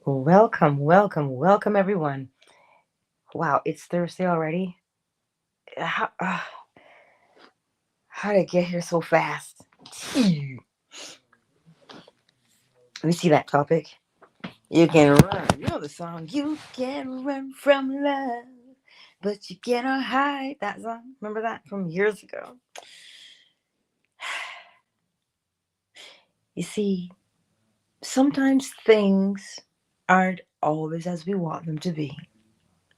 Welcome, welcome, welcome, everyone. Wow, it's Thursday already. How did it get here so fast? Let me see that topic. You can run. You know the song. You can run from love, but you cannot hide. That song. Remember that from years ago? You see, sometimes things aren't always as we want them to be,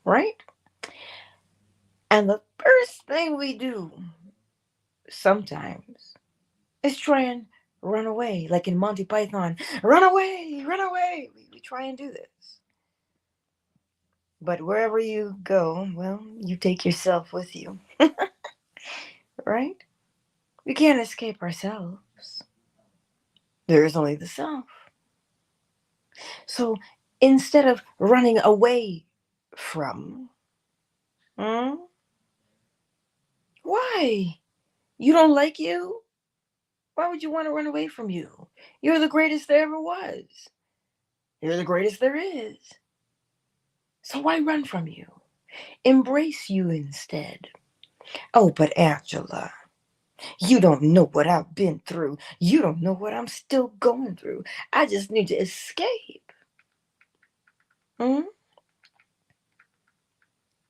right? And the first thing we do sometimes is try and run away, like in Monty Python. Run away, run away. We try and do this. But wherever you go, well, you take yourself with you, right? We can't escape ourselves. There is only the self. So instead of running away from, hmm, why? You don't like you? Why would you want to run away from you? You're the greatest there ever was. You're the greatest there is. So why run from you? Embrace you instead. Oh, but Angela, you don't know what I've been through. You don't know what I'm still going through. I just need to escape. Hmm?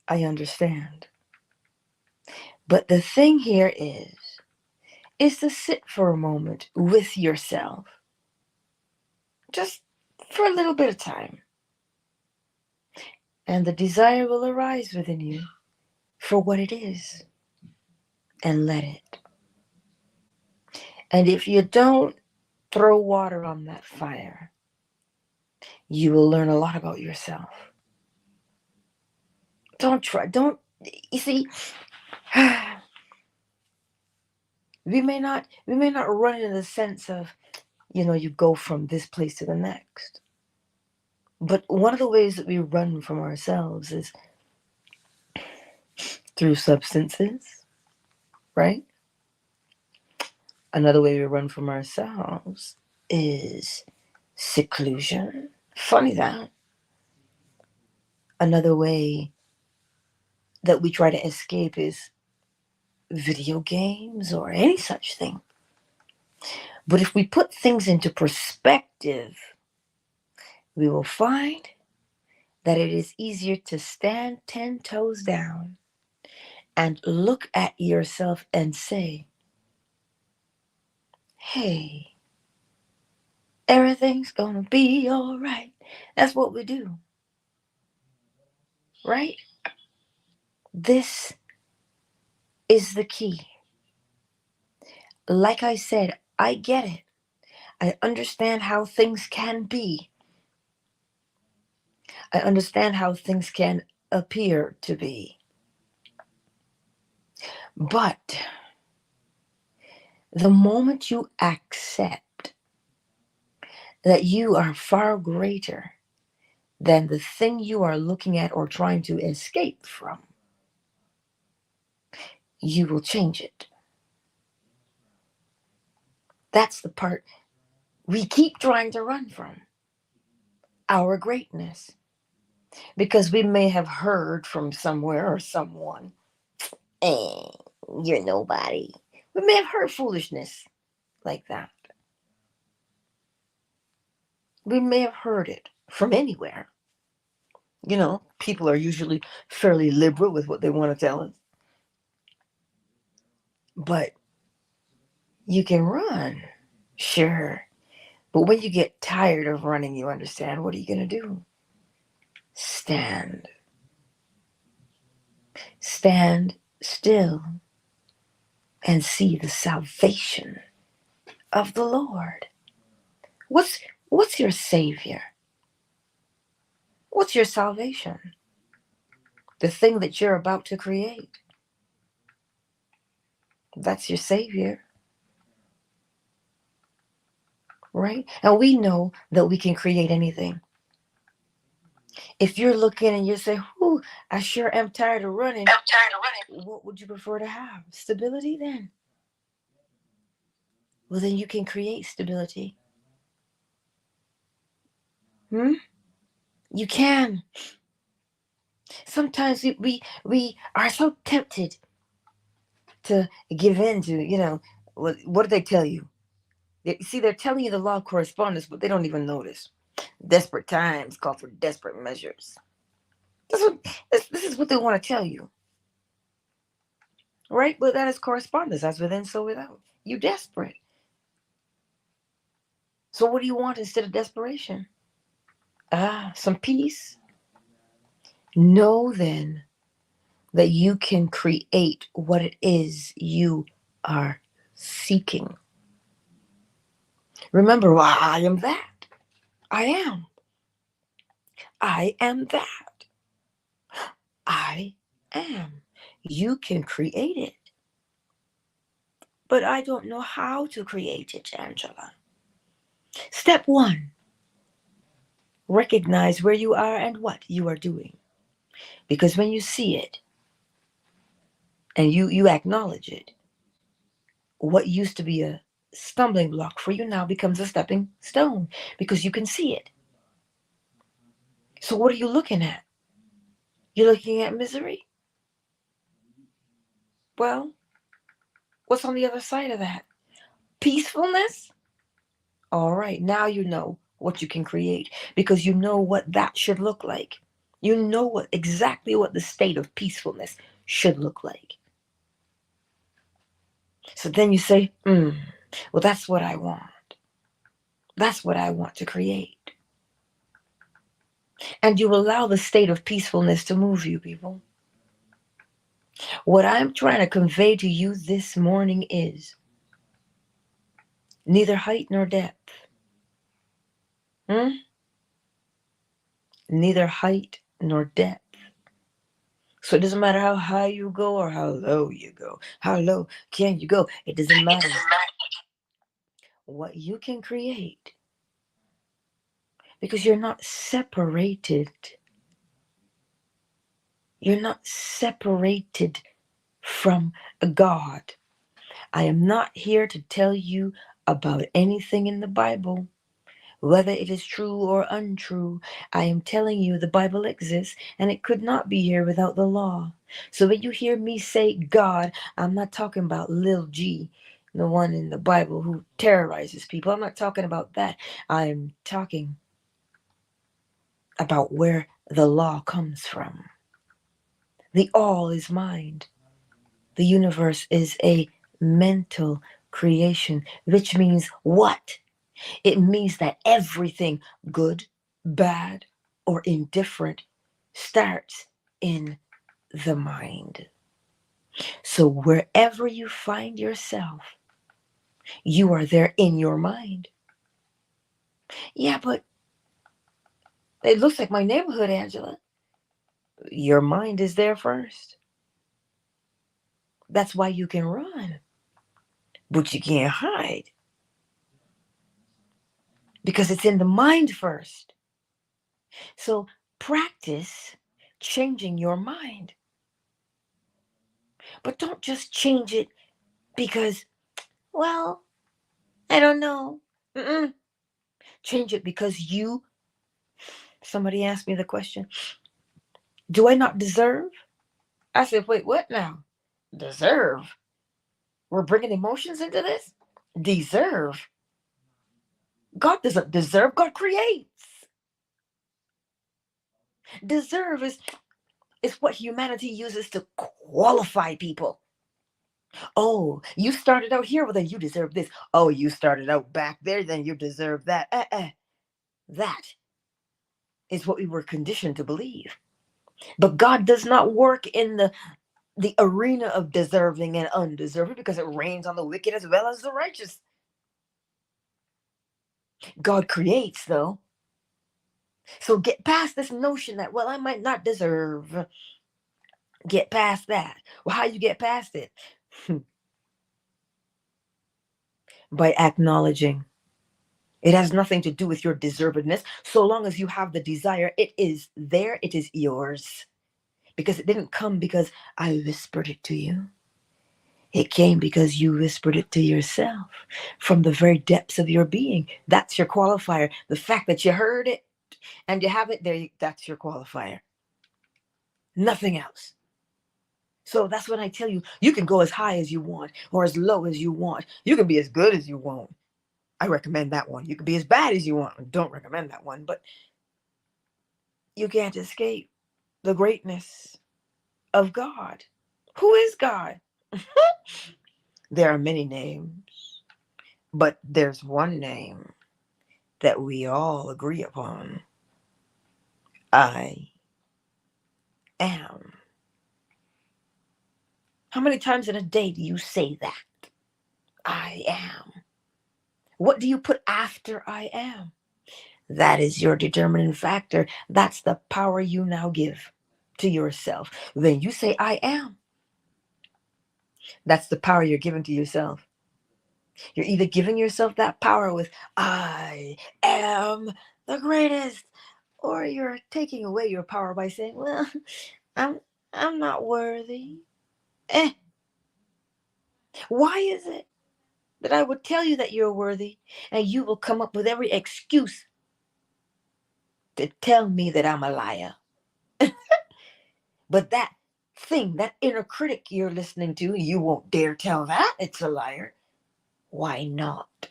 I understand. But the thing here is to sit for a moment with yourself. Just for a little bit of time. And the desire will arise within you for what it is. And let it. And if you don't throw water on that fire, you will learn a lot about yourself. Don't, you see, we may not run in the sense of, you go from this place to the next. But one of the ways that we run from ourselves is through substances, right? Another way we run from ourselves is seclusion. Funny that. Another way that we try to escape is video games or any such thing. But if we put things into perspective, we will find that it is easier to stand 10 toes down and look at yourself and say, hey, everything's gonna be all right. That's what we do, right? This is the key. Like I said, I get it. I understand how things can be. I understand how things can appear to be. But the moment you accept that you are far greater than the thing you are looking at or trying to escape from, you will change it. That's the part we keep trying to run from, our greatness. Because we may have heard from somewhere or someone, eh, you're nobody. We may have heard foolishness like that. We may have heard it from anywhere. People are usually fairly liberal with what they want to tell us. But you can run, sure. But when you get tired of running, you understand, what are you going to do? Stand. Stand still and see the salvation of the Lord. What's your savior? What's your salvation? The thing that you're about to create. That's your savior, right? And we know that we can create anything. If you're looking and you say, "Whoo, I sure am tired of running," what would you prefer to have? Stability then? Well, then you can create stability. Hmm? You can. Sometimes we are so tempted to give in to, what do they tell you? See, they're telling you the law of correspondence, but they don't even notice. Desperate times call for desperate measures. That's what, this is what they want to tell you. Right? But that is correspondence. As within, so without. You desperate. So what do you want instead of desperation? Some peace. Know then that you can create what it is you are seeking. Remember, why I am that. I am. I am that. I am. You can create it. But I don't know how to create it, Angela. Step one, recognize where you are and what you are doing. Because when you see it and you acknowledge it, what used to be a stumbling block for you now becomes a stepping stone because you can see it. So what are you looking at? You're looking at misery? Well, what's on the other side of that? Peacefulness? All right, now you know what you can create because you know what that should look like. You know exactly what the state of peacefulness should look like. So then you say, well, that's what I want. That's what I want to create. And you allow the state of peacefulness to move you, people. What I'm trying to convey to you this morning is neither height nor depth. Neither height nor depth. So it doesn't matter how high you go or how low you go. How low can you go? It doesn't matter. What you can create. Because you're not separated. You're not separated from God. I am not here to tell you about anything in the Bible, whether it is true or untrue. I am telling you the Bible exists and it could not be here without the law. So when you hear me say God, I'm not talking about Lil G, the one in the Bible who terrorizes people. I'm not talking about that. I'm talking about where the law comes from. The all is mind. The universe is a mental creation, which means what? It means that everything, good, bad, or indifferent, starts in the mind. So wherever you find yourself, you are there in your mind. Yeah, but it looks like my neighborhood, Angela. Your mind is there first. That's why you can run, but you can't hide. Because it's in the mind first. So practice changing your mind. But don't just change it because, well, I don't know. Change it because somebody asked me the question, do I not deserve? I said, wait, what now? Deserve? We're bringing emotions into this? Deserve? God doesn't deserve, God creates. Deserve is what humanity uses to qualify people. Oh, you started out here, well then you deserve this. Oh, you started out back there, then you deserve that. That is what we were conditioned to believe. But God does not work in the arena of deserving and undeserving because it rains on the wicked as well as the righteous. God creates, though. So get past this notion that, well, I might not deserve. Get past that. Well, how you get past it? By acknowledging. It has nothing to do with your deservedness. So long as you have the desire, it is there, it is yours. Because it didn't come because I whispered it to you. It came because you whispered it to yourself from the very depths of your being. That's your qualifier. The fact that you heard it and you have it there, that's your qualifier. Nothing else. So that's when I tell you, you can go as high as you want or as low as you want. You can be as good as you want. I recommend that one. You can be as bad as you want. Don't recommend that one. But you can't escape the greatness of God. Who is God? There are many names, but there's one name that we all agree upon. I am. How many times in a day do you say that? I am. What do you put after I am? That is your determining factor. That's the power you now give to yourself. When you say I am, that's the power you're giving to yourself. You're either giving yourself that power with I am the greatest, or you're taking away your power by saying, well, I'm I'm not worthy. Eh, why is it that I would tell you that you're worthy and you will come up with every excuse to tell me that I'm a liar? But that thing, that inner critic you're listening to, you won't dare tell that it's a liar. Why not?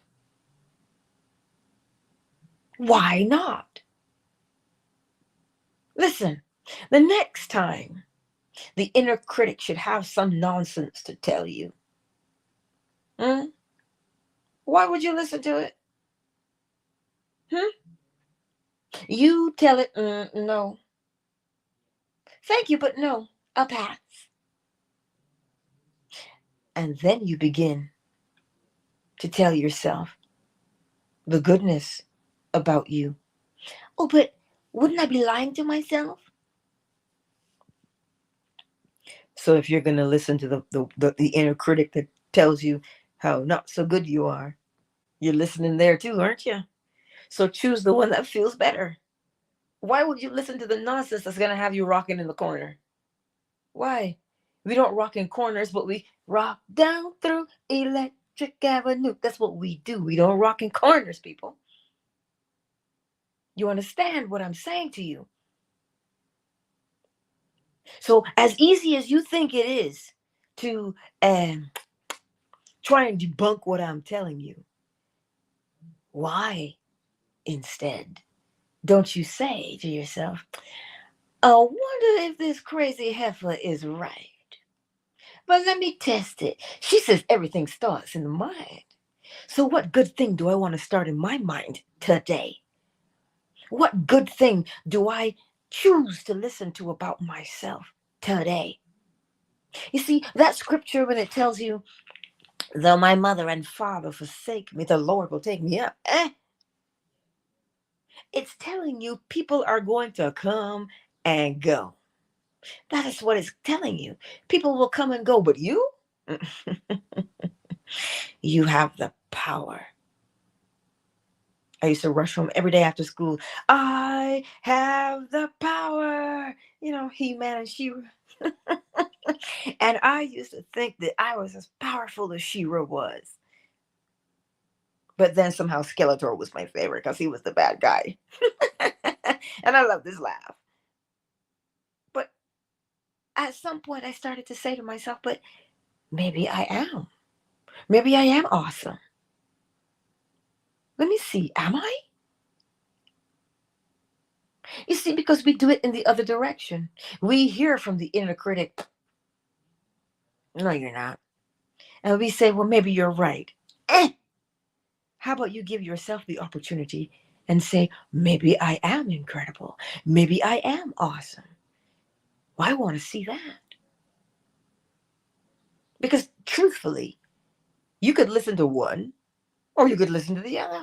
Why not? Listen, the next time the inner critic should have some nonsense to tell you, hmm? Why would you listen to it? Hmm? You tell it, no. Thank you, but no. I'll pass. And then you begin to tell yourself the goodness about you. Oh, but wouldn't I be lying to myself? So if you're going to listen to the inner critic that tells you how not so good you are, you're listening there too, aren't you? So choose the one that feels better. Why would you listen to the nonsense that's going to have you rocking in the corner? Why? We don't rock in corners, but we rock down through Electric Avenue. That's what we do. We don't rock in corners, people. You understand what I'm saying to you? So as easy as you think it is to try and debunk what I'm telling you, why instead don't you say to yourself, I wonder if this crazy heifer is right. But let me test it. She says everything starts in the mind. So what good thing do I want to start in my mind today? What good thing do I choose to listen to about myself today? You see, that scripture when it tells you, though my mother and father forsake me, the Lord will take me up. It's telling you people are going to come and go. That is what it's telling you. People will come and go, but you, you have the power. I used to rush home every day after school. I have the power. You know, He-Man and She-Ra. And I used to think that I was as powerful as She-Ra was. But then somehow Skeletor was my favorite because he was the bad guy. And I love this laugh. But at some point I started to say to myself, but maybe I am. Maybe I am awesome. Let me see, am I? You see, because we do it in the other direction. We hear from the inner critic, no, you're not. And we say, well, maybe you're right. How about you give yourself the opportunity and say, maybe I am incredible. Maybe I am awesome. Well, I want to see that. Because truthfully, you could listen to one or you could listen to the other.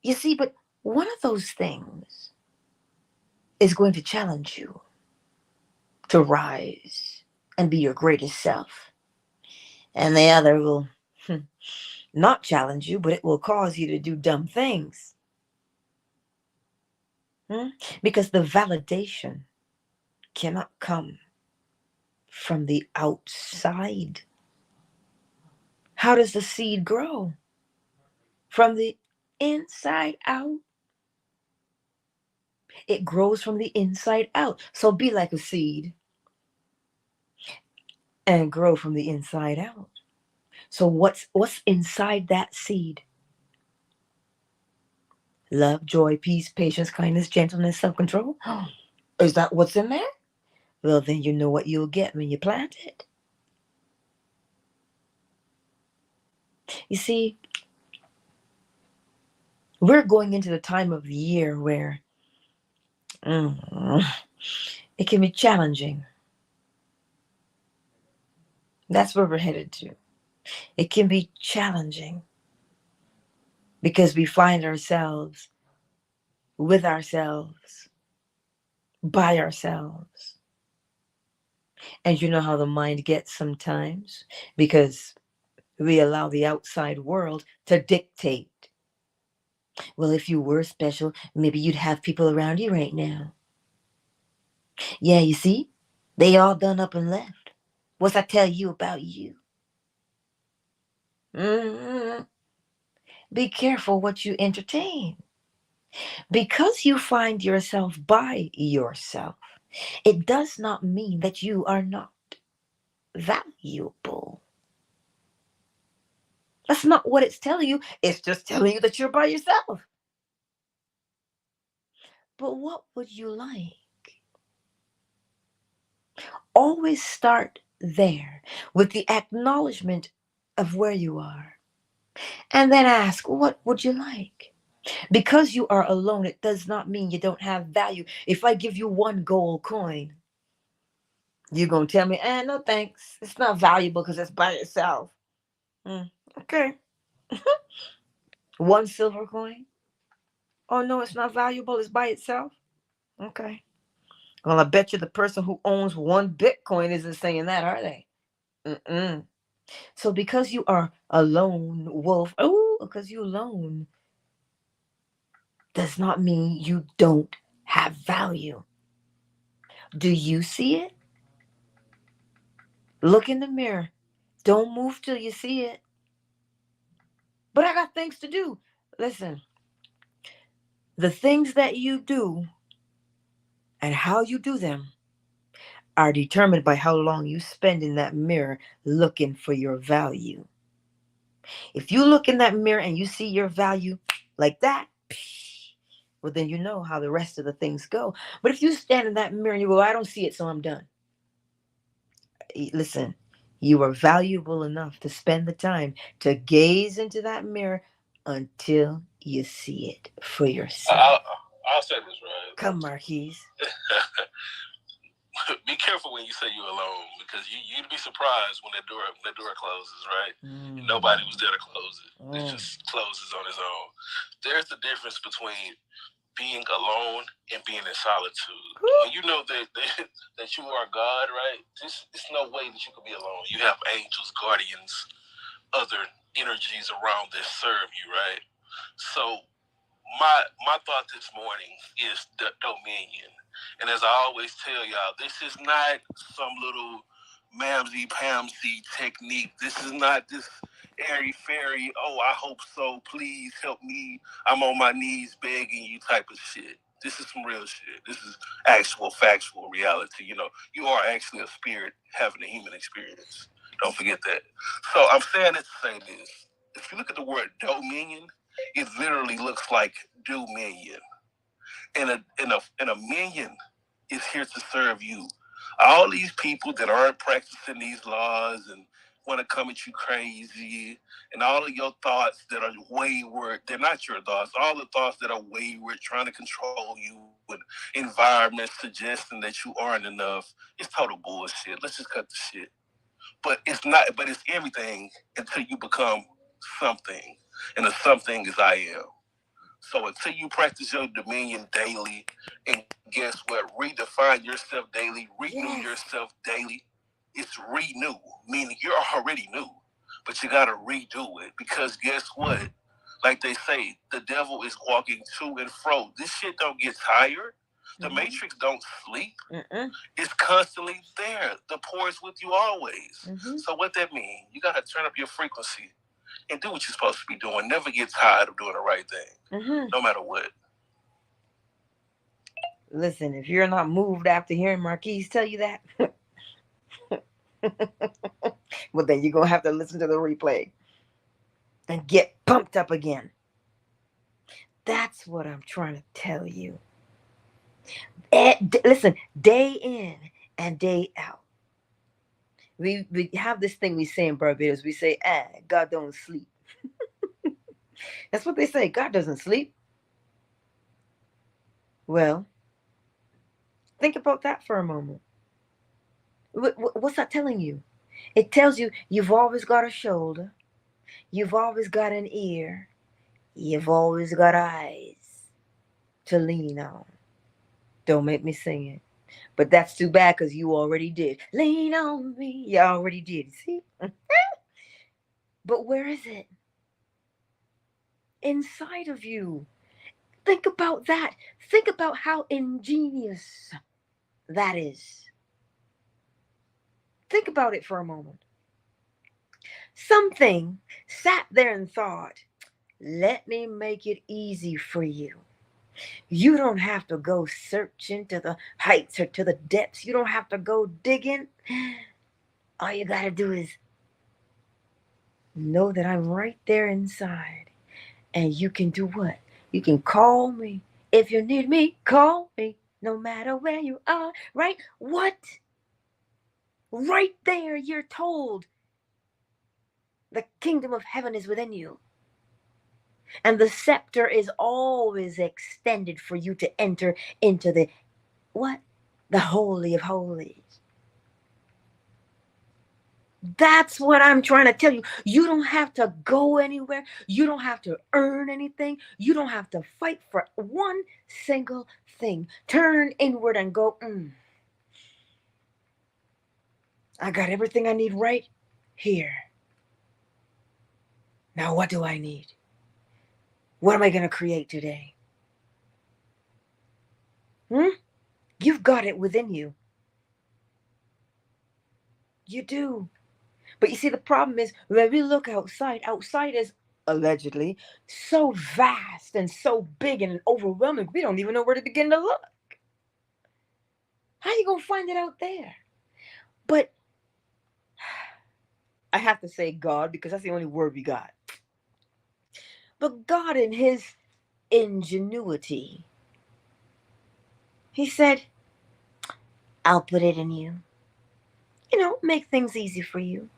You see, but one of those things is going to challenge you to rise and be your greatest self. And the other will not challenge you, but it will cause you to do dumb things. Because the validation cannot come from the outside. How does the seed grow? From the inside out. It grows from the inside out. So be like a seed and grow from the inside out. So what's inside that seed? Love, joy, peace, patience, kindness, gentleness, self-control. Is that what's in there? Well, then you know what you'll get when you plant it. You see, we're going into the time of the year where mm, it can be challenging. That's where we're headed to. It can be challenging because we find ourselves with ourselves, by ourselves. And you know how the mind gets sometimes because we allow the outside world to dictate. Well, if you were special, maybe you'd have people around you right now. Yeah, you see? They all done up and left. What's I tell you about you? Mm-hmm. Be careful what you entertain. Because you find yourself by yourself, it does not mean that you are not valuable. That's not what it's telling you. It's just telling you that you're by yourself. But what would you like? Always start there with the acknowledgement of where you are. And then ask, what would you like? Because you are alone, it does not mean you don't have value. If I give you one gold coin, you're going to tell me, no thanks. It's not valuable because it's by itself. Okay. One silver coin? Oh, no, it's not valuable. It's by itself. Okay. Well, I bet you the person who owns one Bitcoin isn't saying that, are they? Mm-mm. So because you are a lone wolf, because you're alone, does not mean you don't have value. Do you see it? Look in the mirror. Don't move till you see it. But I got things to do. Listen, the things that you do and how you do them are determined by how long you spend in that mirror looking for your value. If you look in that mirror and you see your value like that, well, then you know how the rest of the things go. But if you stand in that mirror and you go, I don't see it, so I'm done. Listen, you are valuable enough to spend the time to gaze into that mirror until you see it for yourself. I'll say this, right? Come, Marquise. Be careful when you say you're alone, because you'd be surprised when that door closes, right? Nobody was there to close it. It just closes on its own. There's a difference between being alone and being in solitude. When you know that you are God, right? There's no way that you could be alone. You have angels, guardians, other energies around that serve you, right? So my thought this morning is the dominion. And as I always tell y'all, this is not some little mamsy-pamsy technique. This is not this airy-fairy, oh, I hope so, please help me, I'm on my knees begging you type of shit. This is some real shit. This is actual, factual reality. You know, you are actually a spirit having a human experience. Don't forget that. So I'm saying it to say this. If you look at the word dominion, it literally looks like dominion. And a minion is here to serve you. All these people that aren't practicing these laws and want to come at you crazy, and all of your thoughts that are wayward, they're not your thoughts. All the thoughts that are wayward, trying to control you, and environments suggesting that you aren't enough, it's total bullshit. Let's just cut the shit. But it's not. But it's everything until you become something, and the something is I am. So until you practice your dominion daily, and guess what? Redefine yourself daily, renew yourself daily. It's renew, meaning you're already new, but you gotta redo it, because guess what? Like they say, the devil is walking to and fro. This shit don't get tired. The Matrix don't sleep. It's constantly there. The poor is with you always. So what that means? You gotta turn up your frequency and do what you're supposed to be doing. Never get tired of doing the right thing, no matter what. Listen, if you're not moved after hearing Marquise tell you that, well, then you're going to have to listen to the replay and get pumped up again. That's what I'm trying to tell you. Listen, day in and day out. We have this thing we say in Barbados. We say, God don't sleep. That's what they say. God doesn't sleep. Well, think about that for a moment. What's that telling you? It tells you you've always got a shoulder. You've always got an ear. You've always got eyes to lean on. Don't make me sing it. But that's too bad because you already did. Lean on me. You already did. See? But where is it? Inside of you. Think about that. Think about how ingenious that is. Think about it for a moment. Something sat there and thought, let me make it easy for you. You don't have to go searching to the heights or to the depths. You don't have to go digging. All you got to do is know that I'm right there inside. And you can do what? You can call me. If you need me, call me. No matter where you are, right? What? Right there, you're told the kingdom of heaven is within you. And the scepter is always extended for you to enter into the what? The Holy of Holies. That's what I'm trying to tell you. You don't have to go anywhere. You don't have to earn anything. You don't have to fight for one single thing. Turn inward and go, I got everything I need right here. Now what do I need? What am I going to create today? You've got it within you. You do. But you see, the problem is when we look outside is allegedly so vast and so big and overwhelming, we don't even know where to begin to look. How you going to find it out there? But I have to say God because that's the only word we got. But God, in his ingenuity, he said, I'll put it in you. Make things easy for you.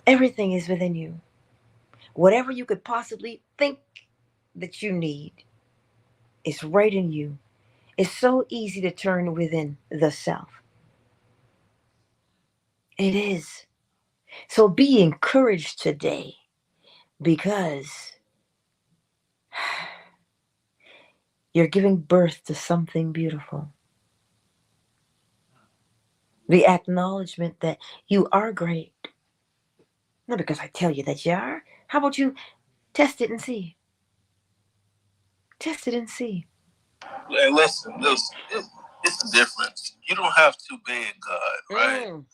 Everything is within you. Whatever you could possibly think that you need is right in you. It's so easy to turn within the self. It is. So be encouraged today because you're giving birth to something beautiful. The acknowledgement that you are great. Not because I tell you that you are. How about you test it and see? Test it and see. Hey, listen. It's the difference. You don't have to beg God, right? No.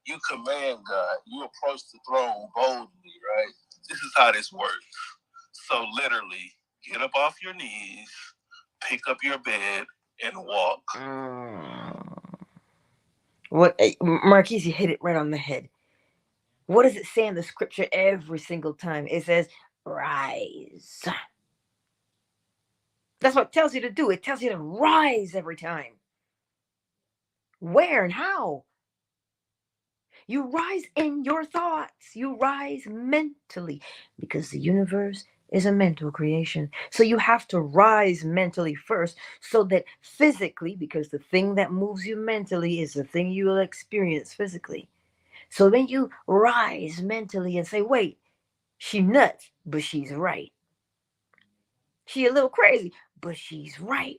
You command God. You approach the throne boldly, right? This is how this works. So literally, get up off your knees, pick up your bed, and walk. What, Marquise, you hit it right on the head. What does it say in the scripture every single time? It says, rise. That's what it tells you to do. It tells you to rise every time. Where and how? You rise in your thoughts. You rise mentally because the universe is a mental creation. So you have to rise mentally first so that physically, because the thing that moves you mentally is the thing you will experience physically. So then you rise mentally and say, wait, she nuts, but she's right. She a little crazy, but she's right.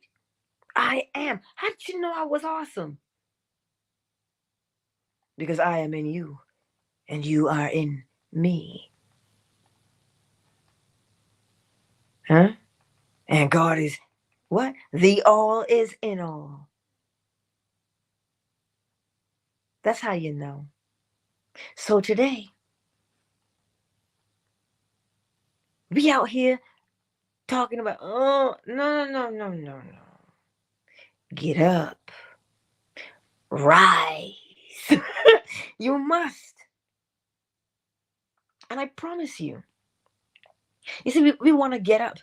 I am. How did you know I was awesome? Because I am in you and you are in me. Huh? And God is what? The all is in all. That's how you know. So today, we out here talking about, oh, no, no, no, no, no, no. Get up. Rise. You must. And I promise you. You see, we want to get up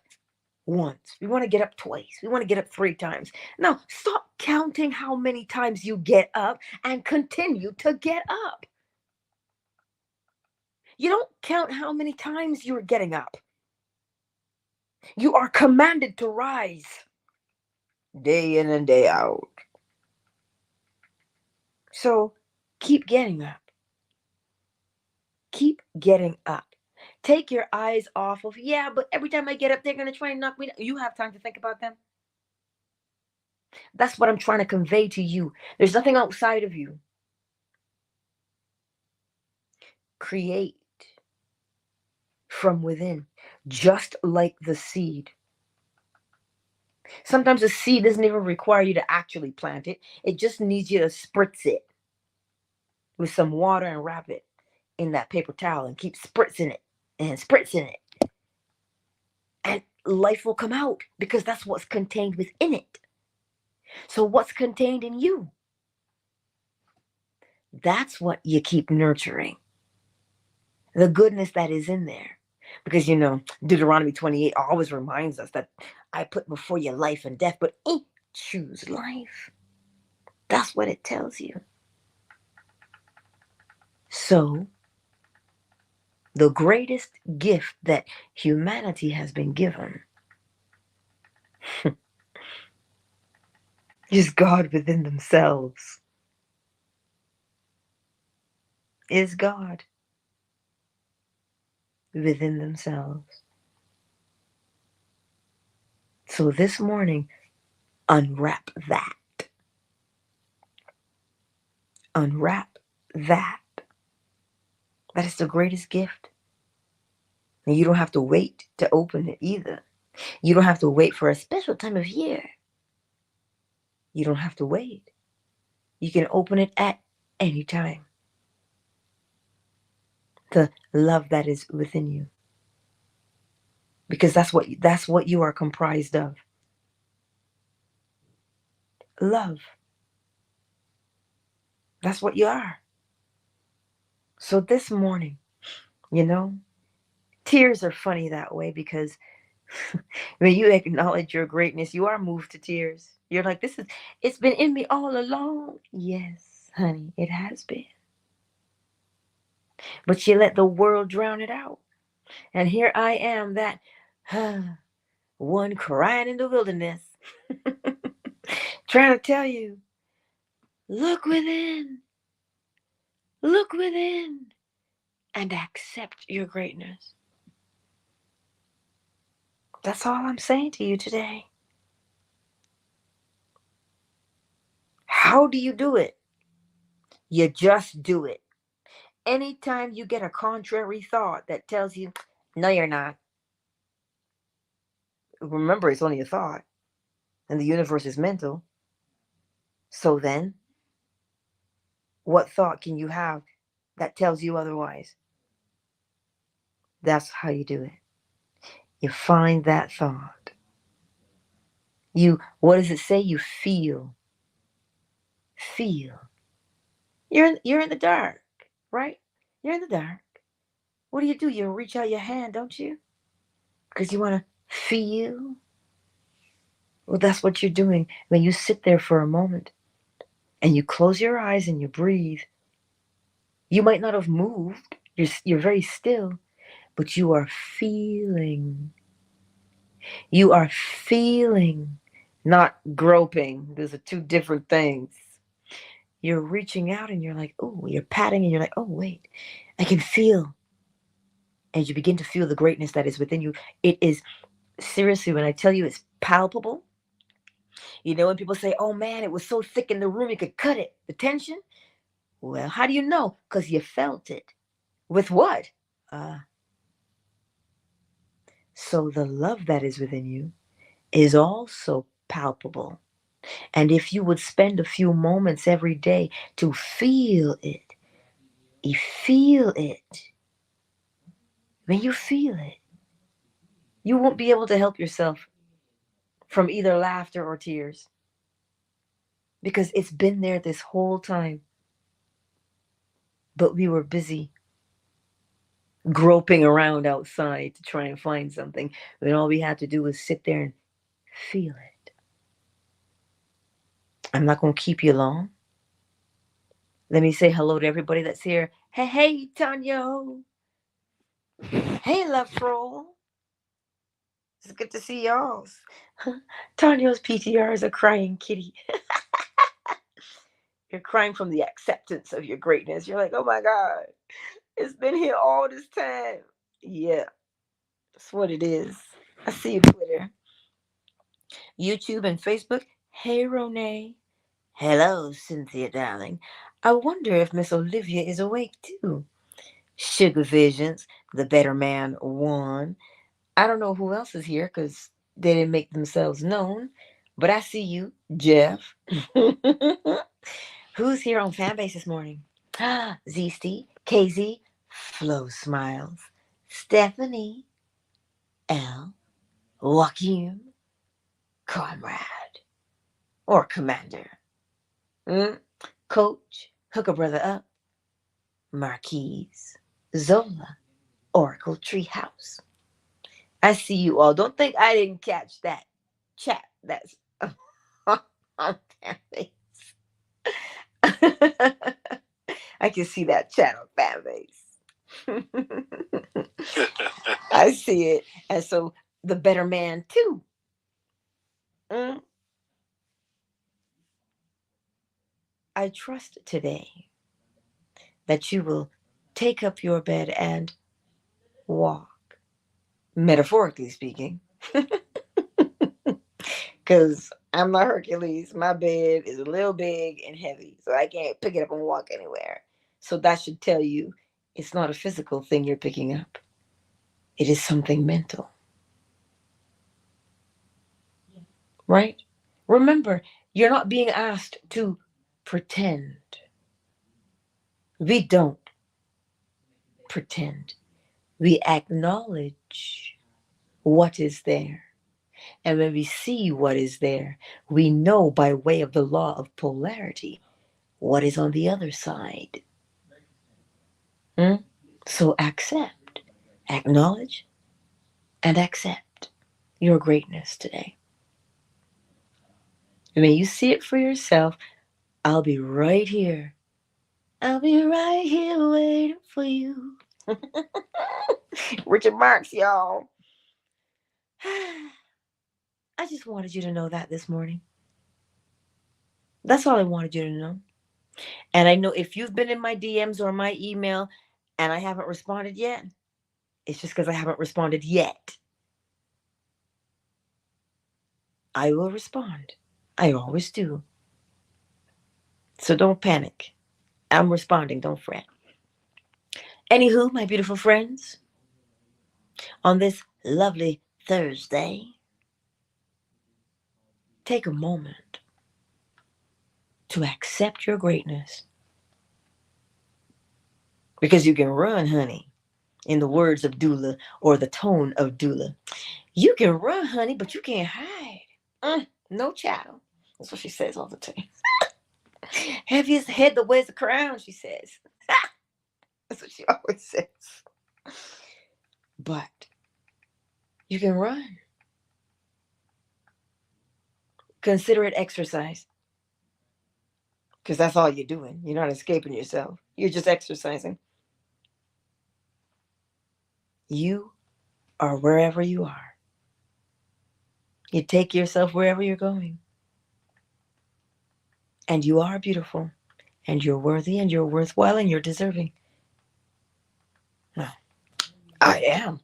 once. We want to get up twice. We want to get up 3 times. Now, stop counting how many times you get up and continue to get up. You don't count how many times you're getting up. You are commanded to rise day in and day out. So keep getting up. Keep getting up. Take your eyes off of, yeah, but every time I get up, they're going to try and knock me down. You have time to think about them. That's what I'm trying to convey to you. There's nothing outside of you. Create from within, just like the seed. Sometimes a seed doesn't even require you to actually plant it. It just needs you to spritz it with some water and wrap it in that paper towel and keep spritzing it and spritzing it. And life will come out because that's what's contained within it. So what's contained in you? That's what you keep nurturing. The goodness that is in there. Because, Deuteronomy 28 always reminds us that I put before you life and death, but choose life. That's what it tells you. So, the greatest gift that humanity has been given is God within themselves. Is God within themselves. So this morning, unwrap that. Unwrap that. That is the greatest gift. And you don't have to wait to open it either. You don't have to wait for a special time of year. You don't have to wait. You can open it at any time. The love that is within you. Because that's what you are comprised of. Love. That's what you are. So this morning, tears are funny that way because when you acknowledge your greatness, you are moved to tears. You're like, it's been in me all along. Yes, honey, it has been. But you let the world drown it out. And here I am, that one crying in the wilderness, trying to tell you, look within, and accept your greatness. That's all I'm saying to you today. How do you do it? You just do it. Anytime you get a contrary thought that tells you, no, you're not. Remember, it's only a thought, and the universe is mental. So then, what thought can you have that tells you otherwise? That's how you do it. You find that thought. What does it say? You feel. Feel. You're in the dark, right? You're in the dark. What do? You reach out your hand, don't you? Because you want to feel. Well, that's what you're doing when you sit there for a moment and you close your eyes and you breathe. You might not have moved. You're very still, but you are feeling. You are feeling, not groping. Those are two different things. You're reaching out and you're like, oh, you're patting and you're like, oh, wait, I can feel. And you begin to feel the greatness that is within you. It is, seriously, when I tell you it's palpable. When people say, oh man, it was so thick in the room, you could cut it. The tension. Well, how do you know? Because you felt it. With what? So the love that is within you is also palpable. And if you would spend a few moments every day to feel it, you feel it. When you feel it, You won't be able to help yourself from either laughter or tears because it's been there this whole time. But we were busy groping around outside to try and find something when all we had to do was sit there and feel it. I'm not going to keep you long. Let me say hello to everybody that's here. Hey, hey, Tanya. Hey, Love Troll. It's good to see y'all. Tanya's PTR is a crying kitty. You're crying from the acceptance of your greatness. You're like, oh my God, it's been here all this time. Yeah, that's what it is. I see you, Twitter, YouTube, and Facebook. Hey, Renee. Hello, Cynthia, darling. I wonder if Miss Olivia is awake too. Sugar Visions, the better man won. I don't know who else is here because they didn't make themselves known, but I see you, Jeff. Who's here on Fanbase this morning? ZST, KZ, Flo Smiles, Stephanie, L, Joaquin, Comrade, or Commander, Coach, Hook a Brother Up, Marquise, Zola, Oracle Treehouse. I see you all. Don't think I didn't catch that chat that's on Fanbase. I can see that chat on Fanbase. I see it. And so the better man too. I trust today that you will take up your bed and walk, metaphorically speaking. Because I'm not Hercules. My bed is a little big and heavy, so I can't pick it up and walk anywhere. So that should tell you it's not a physical thing you're picking up. It is something mental. Right? Remember, you're not being asked to pretend. We don't pretend. We acknowledge what is there. And when we see what is there, we know by way of the law of polarity what is on the other side. So accept, acknowledge, and accept your greatness today. And when you see it for yourself, I'll be right here. I'll be right here waiting for you. Richard Marx, y'all. I just wanted you to know that this morning. That's all I wanted you to know. And I know if you've been in my DMs or my email and I haven't responded yet, it's just because I haven't responded yet. I will respond. I always do. So don't panic. I'm responding. Don't fret. Anywho, my beautiful friends, on this lovely Thursday, take a moment to accept your greatness. Because you can run, honey, in the words of Dula or the tone of Dula. You can run, honey, but you can't hide. No child. That's what she says all the time. Heaviest head that wears a crown, she says. That's what she always says. But you can run. Consider it exercise. Because that's all you're doing. You're not escaping yourself. You're just exercising. You are wherever you are. You take yourself wherever you're going. And you are beautiful. And you're worthy and you're worthwhile and you're deserving. Well, I am.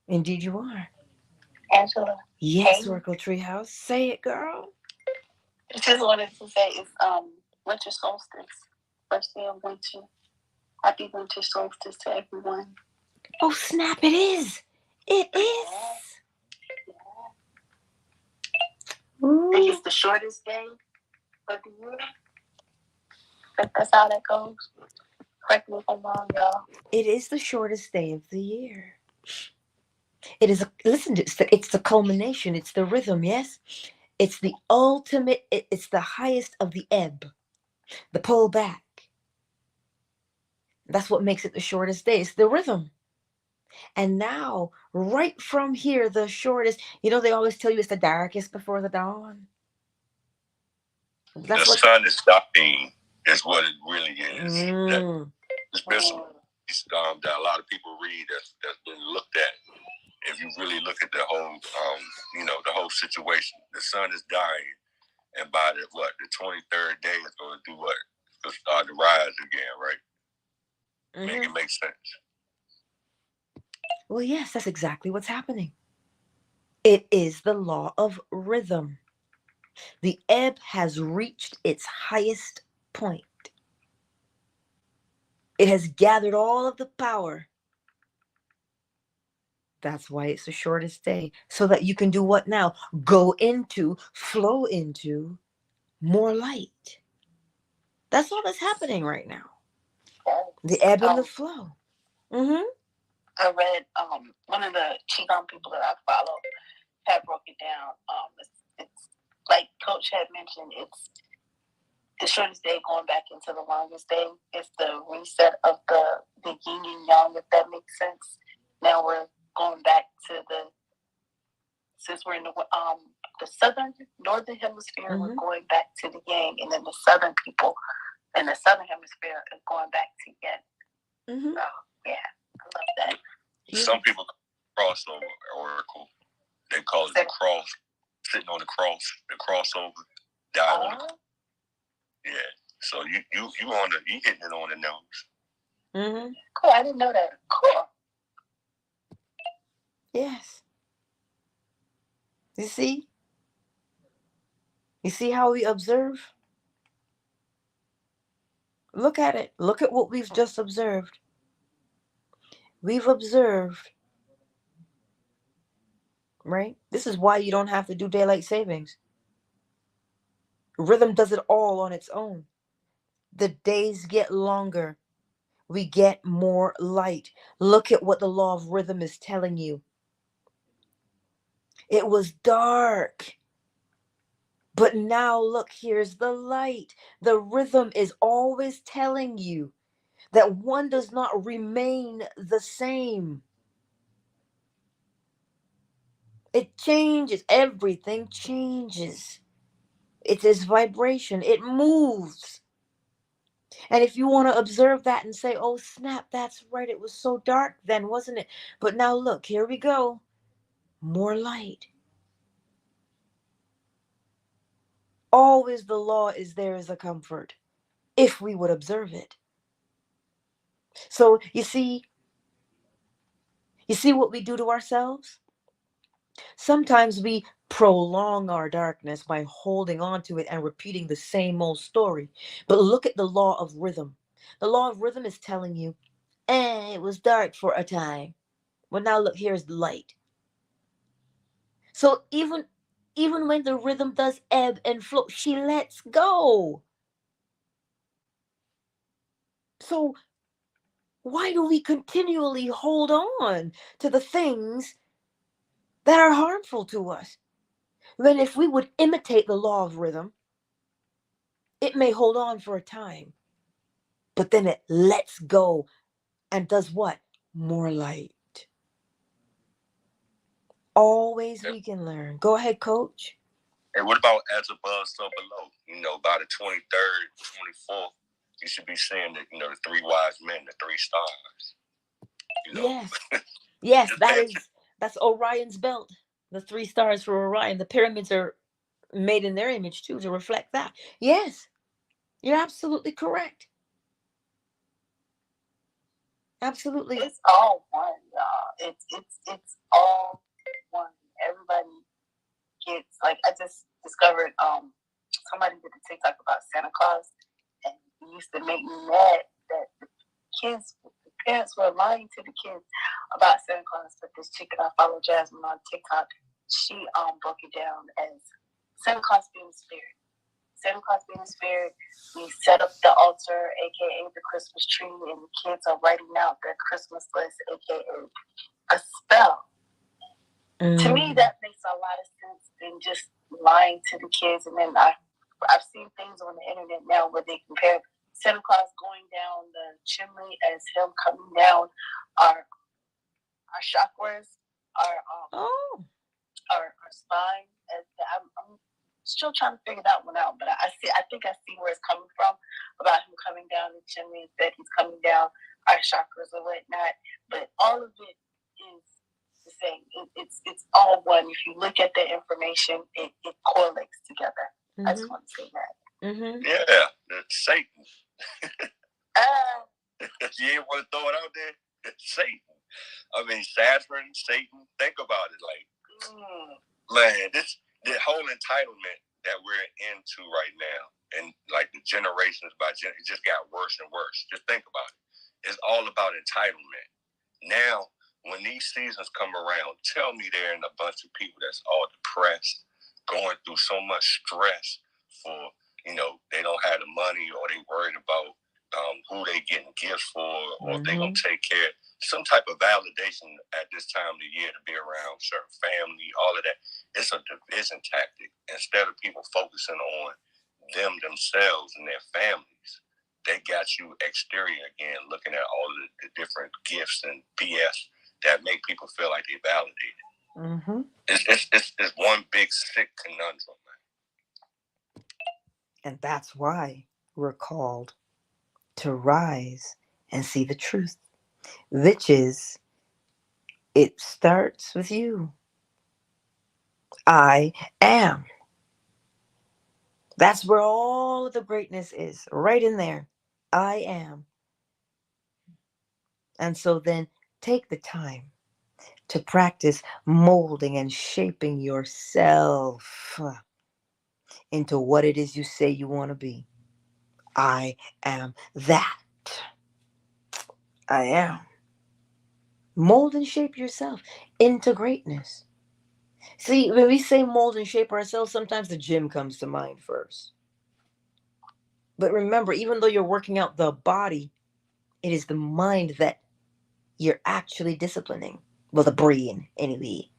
Indeed you are. Angela. Yes, hey. Oracle Treehouse. Say it, girl. I just wanted to say it's winter solstice. First day of winter. Happy winter solstice to everyone. Oh, snap, it is. It is. Yeah. I think it's the shortest day of the year. That's how that goes. Correct me if I'm wrong, y'all. It is the shortest day of the year. It is, listen, it's the culmination, it's the rhythm, yes? It's the ultimate, it's the highest of the ebb, the pull back. That's what makes it the shortest day. It's the rhythm. And now, right from here, the shortest, they always tell you it's the darkest before the dawn. The sun is dying, is what it really is. Especially that a lot of people read that's been looked at. If you really look at the whole, the whole situation, the sun is dying, and by the 23rd day, it's going to do what? It's going to start to rise again, right? Make it make sense. Well, yes, that's exactly what's happening. It is the law of rhythm. The ebb has reached its highest point. It has gathered all of the power. That's why it's the shortest day. So that you can do what now? Flow into more light. That's all that's happening right now. The ebb and the flow. I read one of the Qigong people that I follow had broke it down. It's like Coach had mentioned, it's the shortest day going back into the longest day. It's the reset of the yin and yang, if that makes sense. Now we're going back to since we're in the northern hemisphere, we're going back to the yang, and then the southern people in the southern hemisphere are going back to yin. So yeah, I love that. Some people crossover oracle. They call it the cross, sitting on the cross, the crossover, dialogue. Yeah. So you hitting it on the nose. Cool. I didn't know that. Cool. Yes. You see? You see how we observe? Look at it. Look at what we've just observed. We've observed, right? This is why you don't have to do daylight savings. Rhythm does it all on its own. The days get longer. We get more light. Look at what the law of rhythm is telling you. It was dark. But now look, here's the light. The rhythm is always telling you that one does not remain the same. It changes. Everything changes. It is vibration. It moves. And if you want to observe that and say, oh, snap, that's right. It was so dark then, wasn't it? But now look, here we go. More light. Always the law is there as a comfort if we would observe it. So you see what we do to ourselves? Sometimes we prolong our darkness by holding on to it and repeating the same old story. But look at the law of rhythm. The law of rhythm is telling you, it was dark for a time. Well, now look, here's the light. So even when the rhythm does ebb and flow, she lets go. So why do we continually hold on to the things that are harmful to us? When if we would imitate the law of rhythm, it may hold on for a time, but then it lets go and does what? More light. Always we can learn. Go ahead, Coach. And what about as above, so below? By the 23rd, 24th, you should be seeing the three wise men, the three stars. Yes. Yes, that's Orion's belt. The three stars for Orion. The pyramids are made in their image too to reflect that. Yes. You're absolutely correct. Absolutely. It's all one, y'all. It's all one. Everybody gets, like, I just discovered somebody did a TikTok about Santa Claus, and it used to make me mad that the parents were lying to the kids about Santa Claus. But this chick that I follow, Jasmine, on TikTok, she broke it down as Santa Claus being a spirit. Santa Claus being a spirit, we set up the altar, aka the Christmas tree, and the kids are writing out their Christmas list, aka a spell. To me, that makes a lot of sense than just lying to the kids. And then I've seen things on the internet now where they compare Santa Claus going down the chimney as him coming down our chakras, our spine. I'm still trying to figure that one out, but I think I see where it's coming from about him coming down the chimney, that he's coming down our chakras or whatnot. But all of it is the same. It's all one. If you look at the information, it correlates together. I just want to say that. Yeah, Satan. You ain't want to throw it out there? Satan. I mean, Saturn, Satan. Think about it. Like, man, the whole entitlement that we're into right now, and like the generations by it just got worse and worse. Just think about it. It's all about entitlement. Now, when these seasons come around, tell me there ain't a bunch of people that's all depressed, going through so much stress for, they don't have the money, or they worried about who they getting gifts for, or if they gonna take care. Some type of validation at this time of the year to be around certain family, all of that. It's a division tactic. Instead of people focusing on themselves and their families, they got you exterior again, looking at all of the different gifts and BS that make people feel like they're validated. It's one big sick conundrum, man. And that's why we're called to rise and see the truth, which is, it starts with you. I am. That's where all of the greatness is, right in there. I am. And so then take the time to practice molding and shaping yourself into what it is you say you want to be. I am that. I am. Mold and shape yourself into greatness. See, when we say mold and shape ourselves, sometimes the gym comes to mind first. But remember, even though you're working out the body, it is the mind that you're actually disciplining. Well, the brain, anyway.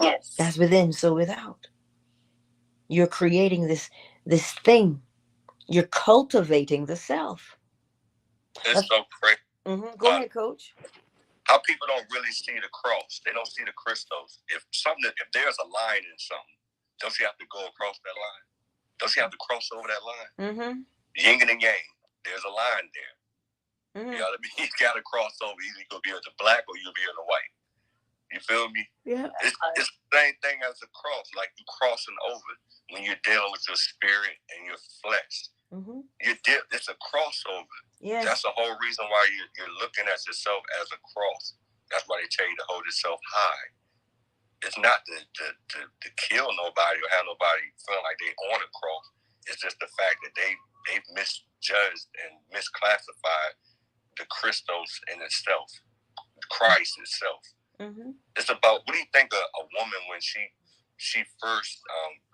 Yes. As within, so without. You're creating this thing. You're cultivating the self. It's so crazy. Go ahead, Coach. How people don't really see the cross. They don't see the Christos. If there's a line in something, don't you have to go across that line? Don't you have to cross over that line? Yin and yang. There's a line there. You gotta cross over. Either you'll be in the black or you'll be in the white. You feel me? Yeah. It's the same thing as a cross. Like you crossing over when you're dealing with your spirit and your flesh. It's a crossover. Yes. That's the whole reason why you're looking at yourself as a cross. That's why they tell you to hold yourself high. It's not to kill nobody or have nobody feeling like they on a cross. It's just the fact that they've misjudged and misclassified the Christos in itself, Christ itself. It's about, what do you think a woman, when she first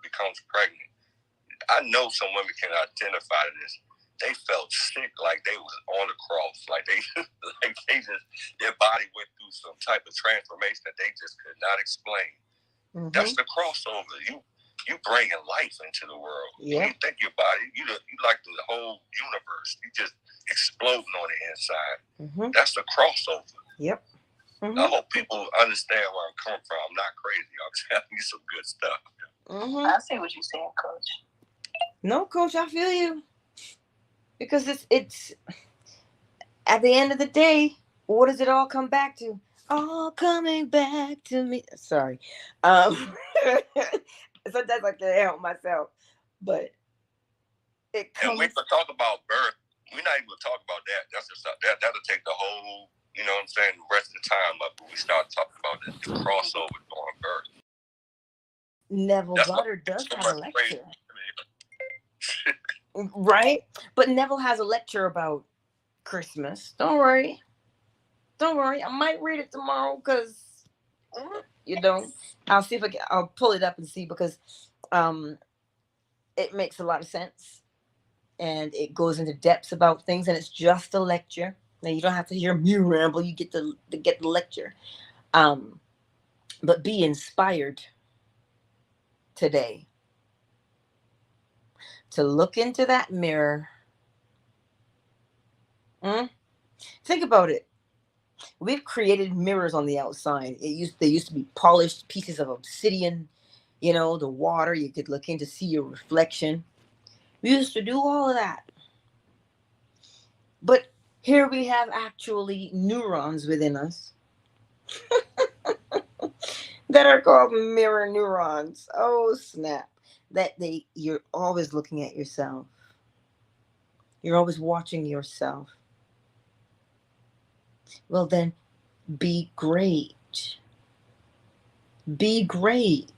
becomes pregnant? I know some women can identify to this. They felt sick, like they was on a cross, like they just, their body went through some type of transformation that they just could not explain. That's the crossover. You bringing life into the world. When you think your body, you like the whole universe. You just exploding on the inside. That's the crossover. Yep. I hope people understand where I'm coming from. I'm not crazy. I'm telling you some good stuff. I see what you're saying, Coach. No, Coach, I feel you. Because it's at the end of the day, what does it all come back to? All coming back to me. Sorry. Sometimes I can't help myself. But it comes. And we could talk about birth. We're not even going to talk about that. That's just that'll take the whole, you know what I'm saying, the rest of the time up when we start talking about the crossover on birth. Neville Goddard does have a lecture. Right? But Neville has a lecture about Christmas. Don't worry. I might read it tomorrow because, I'll see if I'll pull it up and see, because It makes a lot of sense, and it goes into depths about things, and it's just a lecture. Now you don't have to hear me ramble. You get to get the lecture. But be inspired today to look into that mirror. Think about it. We've created mirrors on the outside. They used to be polished pieces of obsidian. You know, the water, you could look in to see your reflection. We used to do all of that. But here we have actually neurons within us that are called mirror neurons. Oh, snap. You're always looking at yourself. You're always watching yourself. Well, then, be great. Be great.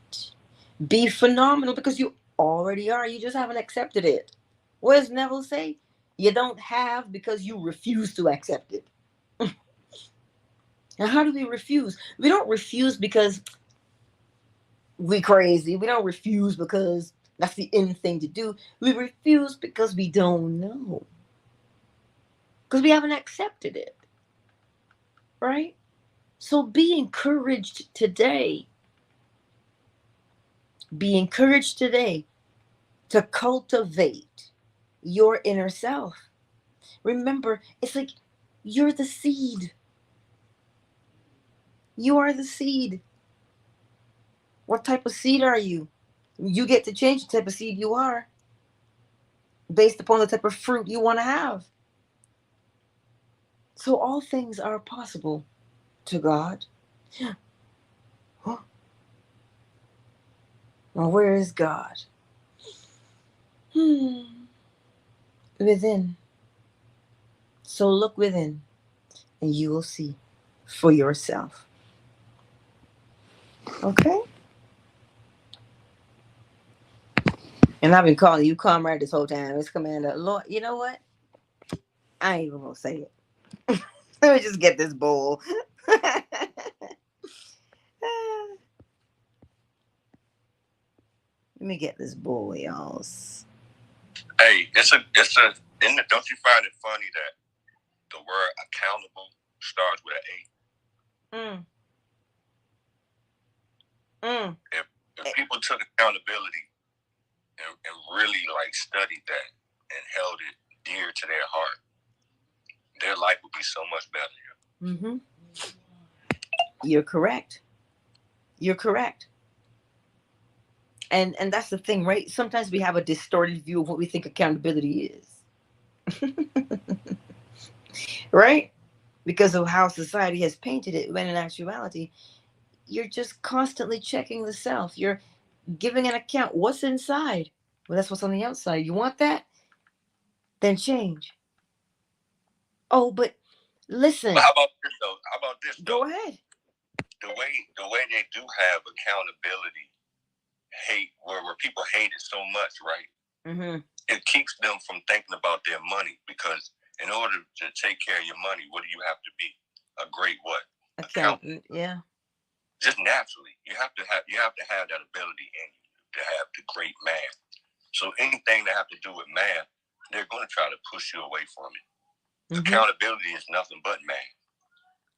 Be phenomenal, because you already are. You just haven't accepted it. What does Neville say? You don't have because you refuse to accept it. Now, how do we refuse? We don't refuse because we crazy. We don't refuse because that's the in thing to do. We refuse because we don't know. Because we haven't accepted it. Right? So be encouraged today. Be encouraged today to cultivate your inner self. Remember, it's like you're the seed. You are the seed. What type of seed are you? You get to change the type of seed you are based upon the type of fruit you want to have. So all things are possible to God. Well, where is God? Within. So look within and you will see for yourself. Okay? And I've been calling you comrade this whole time. It's Commander. Lord, you know what? I ain't even gonna say it. Let me just get this bowl. Let me get this bowl, y'all. Hey, don't you find it funny that the word accountable starts with an A? If people took accountability and really like studied that and held it dear to their heart, their life would be so much better. You're correct. You're correct. And that's the thing, right? Sometimes we have a distorted view of what we think accountability is. Right? Because of how society has painted it, when in actuality, you're just constantly checking the self. You're giving an account. What's inside? Well, that's what's on the outside. You want that? Then change. Oh, but listen. But how about this though? Go ahead. The way they do have accountability, where people hate it so much, right? It keeps them from thinking about their money, because in order to take care of your money, what do you have to be? A great what? Accountant. Yeah. Just naturally, you have to have that ability in you to have the great math. So anything that have to do with math, they're going to try to push you away from it. Accountability is nothing but math.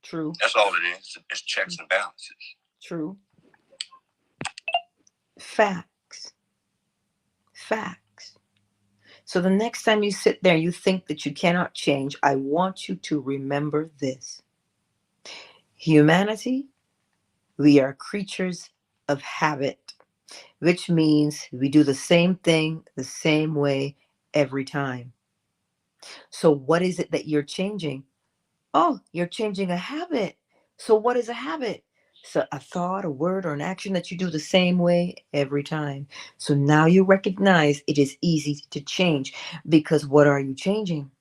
True. That's all it is. It's checks and balances. True. Facts. So the next time you sit there and you think that you cannot change, I want you to remember this. Humanity, we are creatures of habit, which means we do the same thing the same way every time. So what is it that you're changing? Oh, you're changing a habit. So what is a habit? So a thought, a word, or an action that you do the same way every time. So now you recognize it is easy to change, because what are you changing?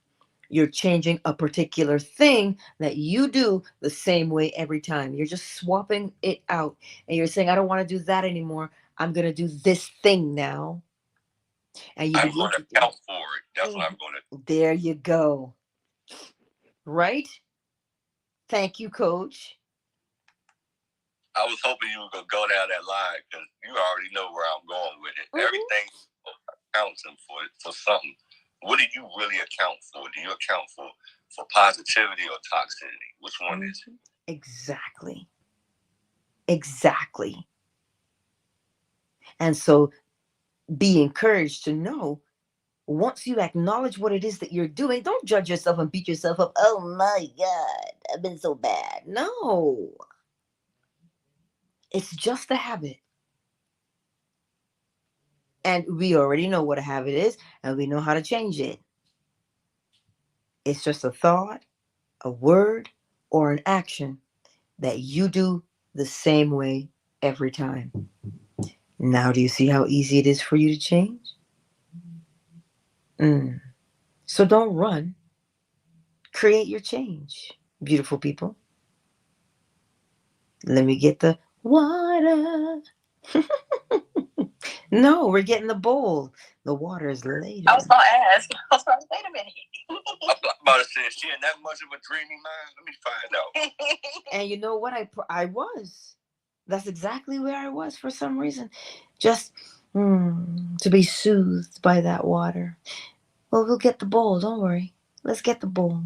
You're changing a particular thing that you do the same way every time. You're just swapping it out. And you're saying, I don't want to do that anymore. I'm going to do this thing now. And I'm going to account for it. That's what I'm going to do. There you go. Right? Thank you, Coach. I was hoping you were going to go down that line because you already know where I'm going with it. Mm-hmm. Everything accounting for something. What do you really account for? Do you account for positivity or toxicity? Which one is it? Exactly. Exactly. And so be encouraged to know, once you acknowledge what it is that you're doing, don't judge yourself and beat yourself up. Oh my God, I've been so bad. No. It's just a habit. And we already know what a habit is, and we know how to change it. It's just a thought, a word, or an action that you do the same way every time. Now, do you see how easy it is for you to change? So don't run. Create your change, beautiful people. Let me get the water. No, we're getting the bowl. The water is later. I was going to ask. Wait a minute. I'm about to say, is she in that much of a dreamy mind? Let me find out. And you know what? I was. That's exactly where I was for some reason. Just to be soothed by that water. Well, we'll get the bowl. Don't worry. Let's get the bowl.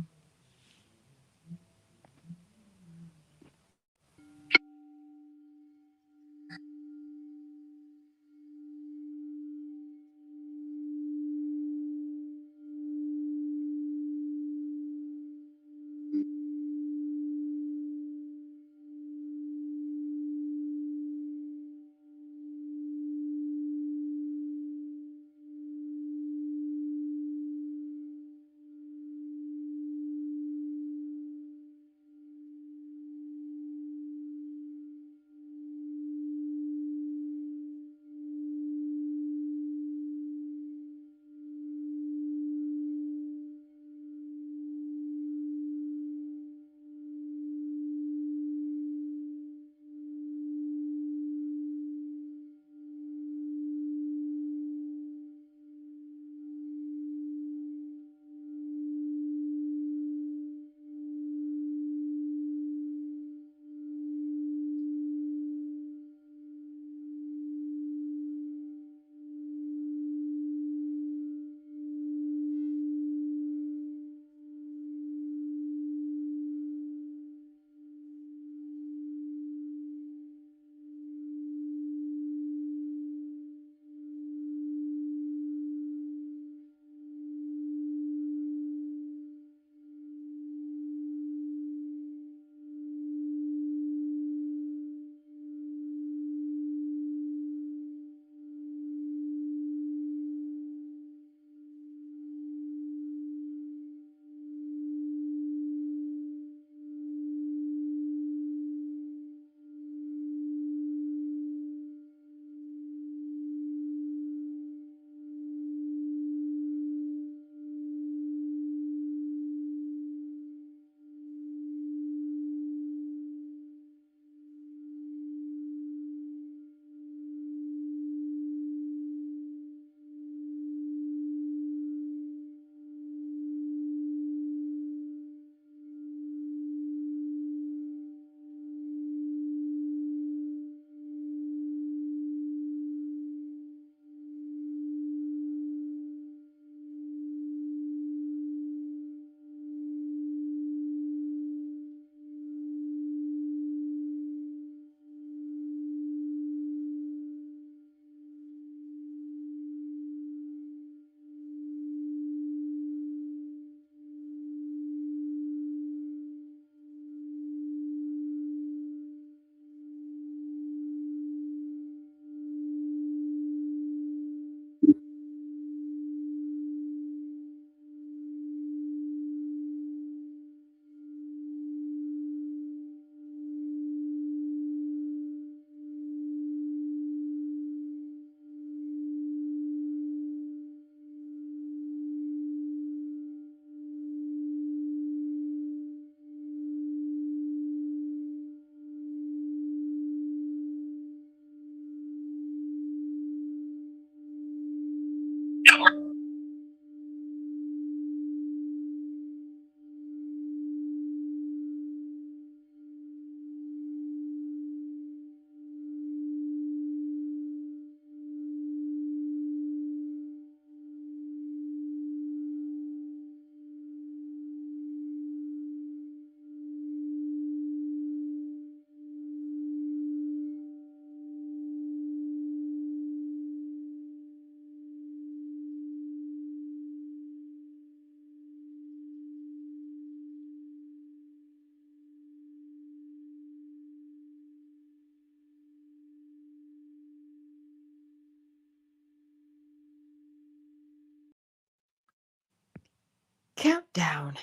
countdown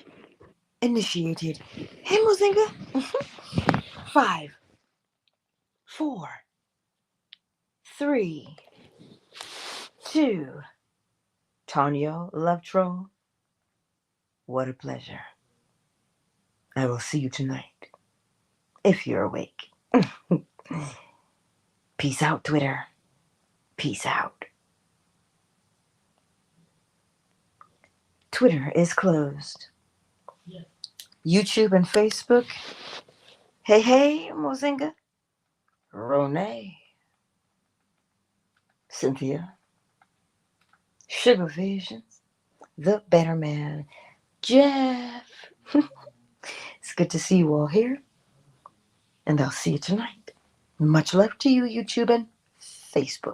initiated. Hey, Mozinga. 5, 4, 3, 2. Tonyo, love troll, what a pleasure. I will see you tonight, if you're awake. Peace out, Twitter. Peace out. Twitter is closed. YouTube and Facebook. Hey, Mozinga. Renee. Cynthia. Sugar Visions. The Better Man. Jeff. It's good to see you all here. And I'll see you tonight. Much love to you, YouTube and Facebook.